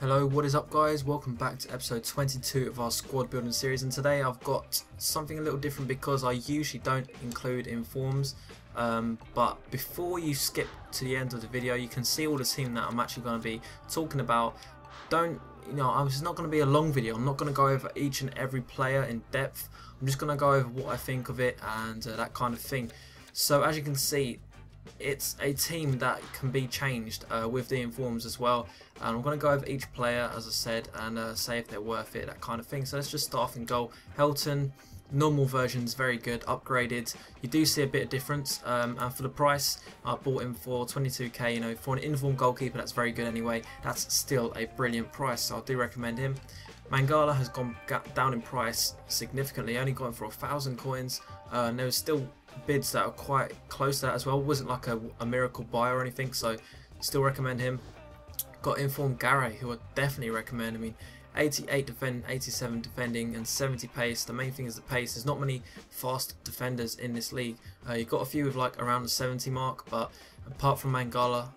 Hello, what is up guys? Welcome back to episode 22 of our squad building series, and today I've got something a little different because I usually don't include informs, but before you skip to the end of the video you can see all the team that I'm actually going to be talking about. It's not going to be a long video. I'm not going to go over each and every player in depth. I'm just going to go over what I think of it and that kind of thing. So as you can see, it's a team that can be changed with the informs as well, and I'm going to go over each player as I said and say if they're worth it, that kind of thing. So let's just start off in goal. Helton, normal version's very good, upgraded. You do see a bit of difference, and for the price I bought him for 22k. You know, for an inform goalkeeper that's very good anyway. That's still a brilliant price, so I do recommend him. Mangala has gone down in price significantly, only got him for 1,000 coins, and there was still bids that are quite close to that as well. It wasn't like a miracle buy or anything, so still recommend him. Got informed Gary, who I definitely recommend. I mean, 88 defend, 87 defending, and 70 pace. The main thing is the pace. There's not many fast defenders in this league. You've got a few with like around the 70 mark, but apart from Mangala,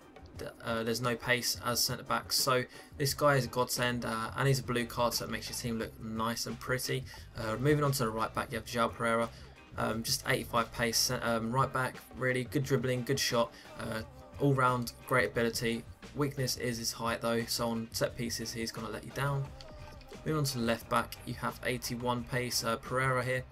there's no pace as centre back. So this guy is a godsend, and he's a blue card, so it makes your team look nice and pretty. Moving on to the right back, you have João Pereira. Just 85 pace, right back, really good dribbling, good shot, all round great ability. Weakness is his height though, so on set pieces he's going to let you down. Moving on to the left back, you have 81 pace Pereira here.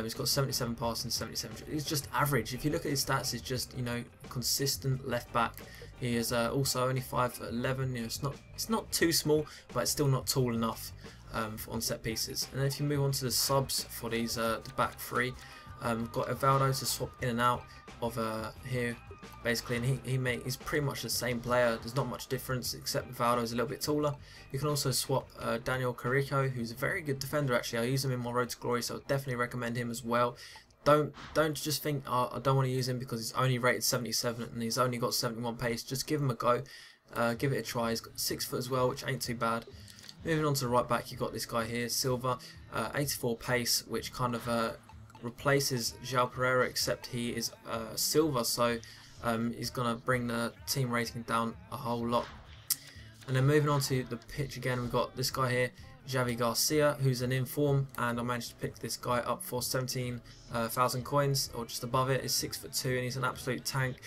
He's got 77 passing, 77. He's just average. If you look at his stats, he's just, you know, consistent left back. He is also only 5'11". You know, it's not too small, but it's still not tall enough on set pieces. And then if you move on to the subs for these the back three, got Evaldo to swap in and out of here basically, and he's pretty much the same player. There's not much difference except Evaldo is a little bit taller. You can also swap Daniel Carrico, who's a very good defender actually. I use him in my Road to Glory, so I definitely recommend him as well. Don't just think, oh, I don't want to use him because he's only rated 77 and he's only got 71 pace. Just give him a go, give it a try. He's got 6 foot as well, which ain't too bad. Moving on to the right back, you've got this guy here, Silva, 84 pace, which kind of replaces João Pereira, except he is silver, so he's going to bring the team rating down a whole lot. And then moving on to the pitch again, we've got this guy here, Javi Garcia, who's an inform, and I managed to pick this guy up for 17,000 coins, or just above it. He's 6'2", and he's an absolute tank.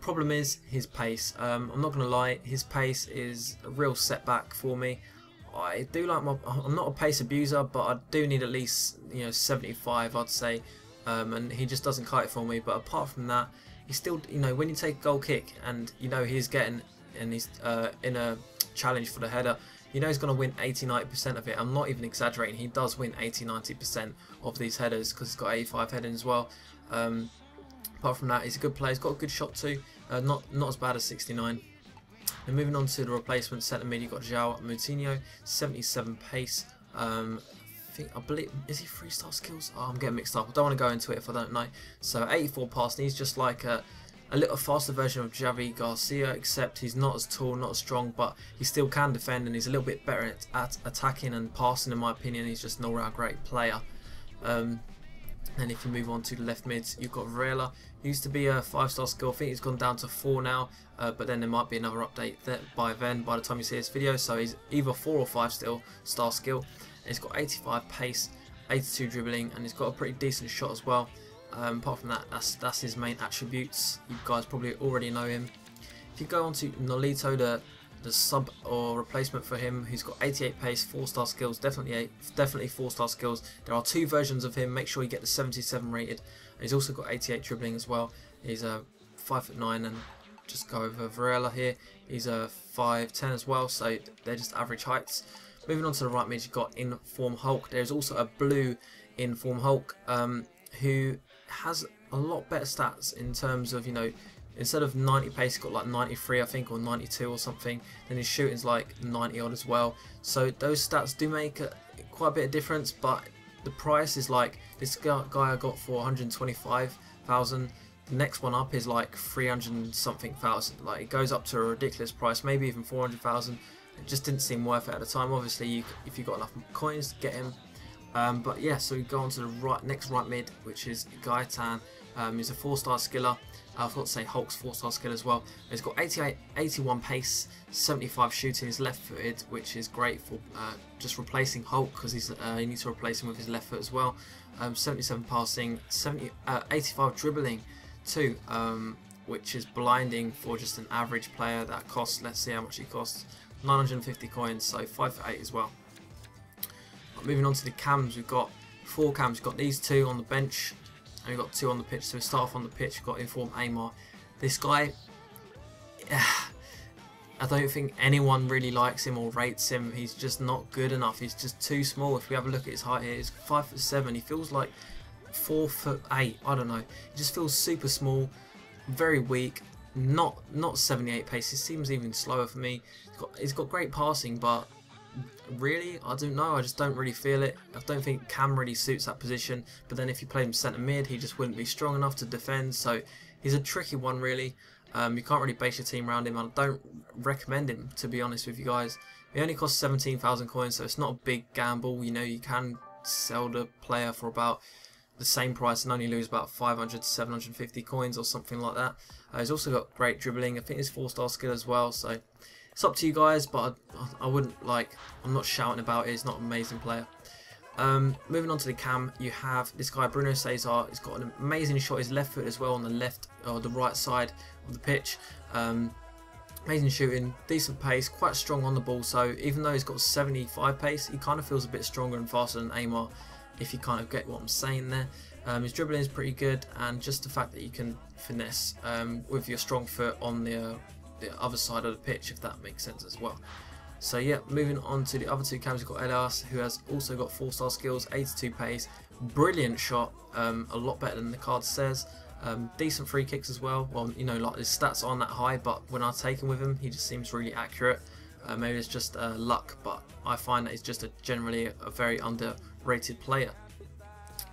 Problem is his pace. I'm not going to lie, his pace is a real setback for me. I do like I'm not a pace abuser, but I do need at least 75, I'd say, and he just doesn't cut it for me. But apart from that, he's still, when you take a goal kick and he's getting, and he's in a challenge for the header, he's going to win 80-90% of it. I'm not even exaggerating. He does win 80-90% of these headers because he's got 85 heading as well. Apart from that, he's a good player. He's got a good shot too. Not as bad as 69. And moving on to the replacement centre mid, you've got João Moutinho, 77 pace. I believe, is he 3-star skills? Oh, I'm getting mixed up. I don't want to go into it if I don't know. So 84 pass, and he's just like a little faster version of Javi Garcia, except he's not as tall, not as strong, but he still can defend, and he's a little bit better at attacking and passing in my opinion. He's just an all-round great player. And if you move on to the left mids, you've got Varela. He used to be a 5-star skill. I think he's gone down to 4 now, but then there might be another update by the time you see this video. So he's either 4 or 5 star skill. And he's got 85 pace, 82 dribbling, and he's got a pretty decent shot as well. Apart from that, that's his main attributes. You guys probably already know him. If you go on to Nolito, the sub or replacement for him, who's got 88 pace, 4-star skills, definitely 4-star skills. There are 2 versions of him. Make sure you get the 77 rated. And he's also got 88 dribbling as well. He's a 5'9", and just go over Varela here. He's a 5'10" as well, so they're just average heights. Moving on to the right mid, you've got Inform Hulk. There's also a blue Inform Hulk who has a lot better stats in terms of, instead of 90 pace, he's got like 93 I think, or 92 or something. Then his shooting's like 90 odd as well. So those stats do make quite a bit of difference, but the price is like, this guy I got for 125,000. The next one up is like 300 something thousand. Like, it goes up to a ridiculous price, maybe even 400,000. It just didn't seem worth it at the time. Obviously, if you got enough coins, get him. But yeah, so we go on to the next right mid, which is Gaetan. He's a 4-star skiller. I forgot to say Hulk's 4-star skill as well. He's got 81 pace, 75 shooting. He's left-footed, which is great for just replacing Hulk, because he needs to replace him with his left foot as well. 77 passing, 85 dribbling too, which is blinding for just an average player. That costs, let's see how much he costs, 950 coins, so 5 for 8 as well. Moving on to the cams, we've got 4 cams. We've got these 2 on the bench, and we've got 2 on the pitch. So we start off on the pitch. We've got Informed Amar. This guy, I don't think anyone really likes him or rates him. He's just not good enough. He's just too small. If we have a look at his height here, he's 5'7". He feels like 4'8". I don't know. He just feels super small, very weak. Not 78 pace. He seems even slower for me. He's got great passing, but really, I don't know. I just don't really feel it. I don't think Cam really suits that position. But then if you play him centre mid, he just wouldn't be strong enough to defend. So he's a tricky one, really. You can't really base your team around him. I don't recommend him, to be honest with you guys. He only costs 17,000 coins, so it's not a big gamble. You know, you can sell the player for about the same price and only lose about 500 to 750 coins or something like that. He's also got great dribbling. I think he's 4-star skill as well. So it's up to you guys, but I wouldn't I'm not shouting about it. He's not an amazing player. Moving on to the cam, you have this guy Bruno Cesar. He's got an amazing shot. His left foot as well on the left or the right side of the pitch. Amazing shooting, decent pace, quite strong on the ball. So even though he's got 75 pace, he kind of feels a bit stronger and faster than Amar, if you kind of get what I'm saying there. His dribbling is pretty good, and just the fact that you can finesse with your strong foot on the other side of the pitch, if that makes sense as well. So yeah, moving on to the other 2 cams, we've got Elias, who has also got 4-star skills, 82 pace, brilliant shot, a lot better than the card says. Decent free kicks as well. Well, you know, like his stats aren't that high, but when I take him with him, he just seems really accurate. Maybe it's just luck, but I find that he's just generally a very underrated player.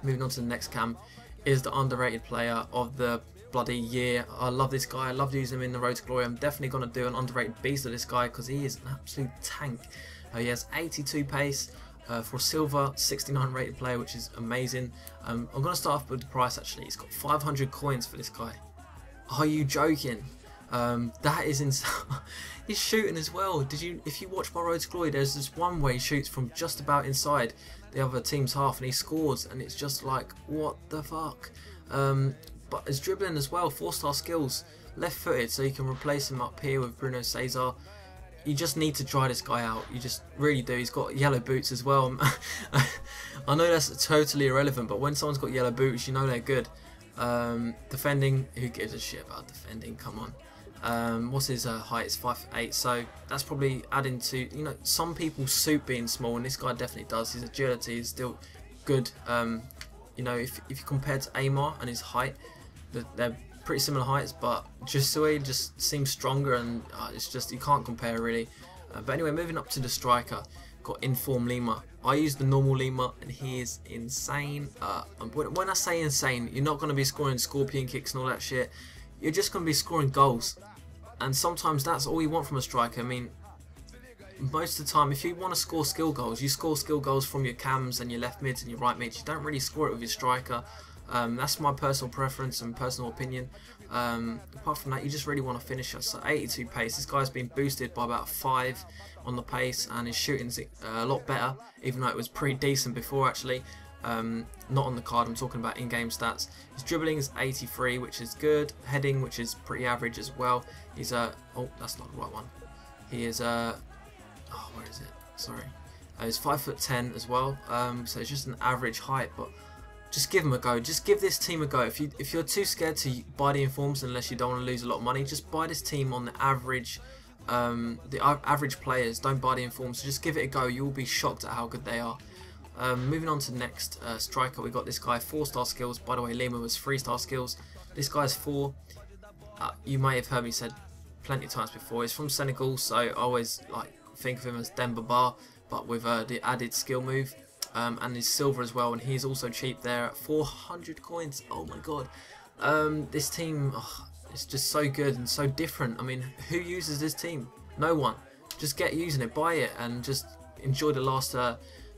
Moving on to the next cam is the underrated player of the bloody year. I love this guy. I love using him in the Road to Glory. I'm definitely going to do an underrated beast of this guy because he is an absolute tank. He has 82 pace for a silver 69 rated player, which is amazing. I'm going to start off with the price actually. He's got 500 coins for this guy. Are you joking? That is insane. He's shooting as well. If you watch my Road to Glory, there's this one where he shoots from just about inside the other team's half and he scores, and it's just like, what the fuck? But his dribbling as well, 4-star skills, left footed, so you can replace him up here with Bruno Cesar. You just need to try this guy out. You just really do. He's got yellow boots as well. I know that's totally irrelevant, but when someone's got yellow boots, you know they're good. Defending, who gives a shit about defending? Come on. What's his height? It's 5'8", so that's probably adding to, you know, some people suit being small, and this guy definitely does. His agility is still good. You know, if you compare to Amar and his height, they're pretty similar heights, but just the way he just seems stronger, and it's just, you can't compare really. But anyway, moving up to the striker, got Inform Lima. I use the normal Lima, and he is insane. When I say insane, you're not going to be scoring scorpion kicks and all that shit. You're just going to be scoring goals, and sometimes that's all you want from a striker. I mean, most of the time, if you want to score skill goals, you score skill goals from your cams and your left mids and your right mids. You don't really score it with your striker. That's my personal preference and personal opinion. Apart from that, you just really want to finish us. So 82 pace. This guy's been boosted by about 5 on the pace, and his shooting's a lot better, even though it was pretty decent before actually. Not on the card, I'm talking about in-game stats. His dribbling is 83, which is good. Heading, which is pretty average as well. He's oh, that's not the right one. He is oh, where is it? Sorry. He's 5'10" as well. So it's just an average height, but just give him a go. Just give this team a go. If you're too scared to buy the informs, unless you don't want to lose a lot of money, just buy this team on the average players. Don't buy the informs. So just give it a go. You will be shocked at how good they are. Moving on to the next striker, we got this guy, 4-star skills. By the way, Lima was 3-star skills. This guy's 4. You may have heard me said plenty of times before. He's from Senegal, so I always think of him as Demba Ba, but with the added skill move. And he's silver as well, and he's also cheap there at 400 coins. Oh my god. This team is just so good and so different. I mean, who uses this team? No one. Just get using it, buy it, and just enjoy the last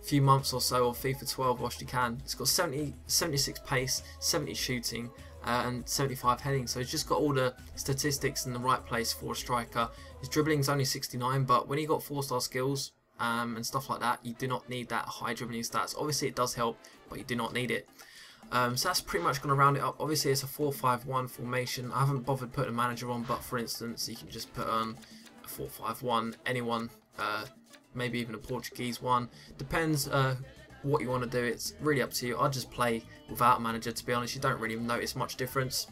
few months or so of FIFA 12 whilst you can. It's got 76 pace, 70 shooting, and 75 heading, so he's just got all the statistics in the right place for a striker. His dribbling's only 69, but when you got 4-star skills and stuff like that, you do not need that high dribbling stats. Obviously it does help, but you do not need it. So that's pretty much going to round it up. Obviously it's a 4-5-1 formation. I haven't bothered putting a manager on, but for instance you can just put on a 4-5-1, anyone, maybe even a Portuguese one. Depends what you want to do. It's really up to you. I just play without a manager, to be honest. You don't really notice much difference.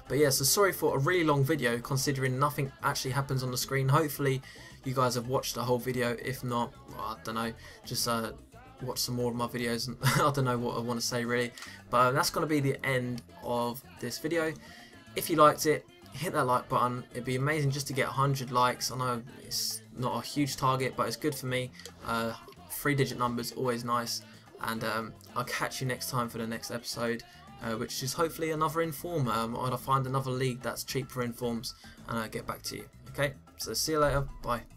But yeah, so sorry for a really long video considering nothing actually happens on the screen. Hopefully you guys have watched the whole video. If not, well, I don't know, just watch some more of my videos. And I don't know what I want to say really, but that's going to be the end of this video. If you liked it, hit that like button. It'd be amazing just to get 100 likes. I know it's not a huge target, but it's good for me. 3-digit numbers, always nice. And I'll catch you next time for the next episode, which is hopefully another inform. I'll find another league that's cheap for informs, and I'll get back to you. Okay, so see you later. Bye.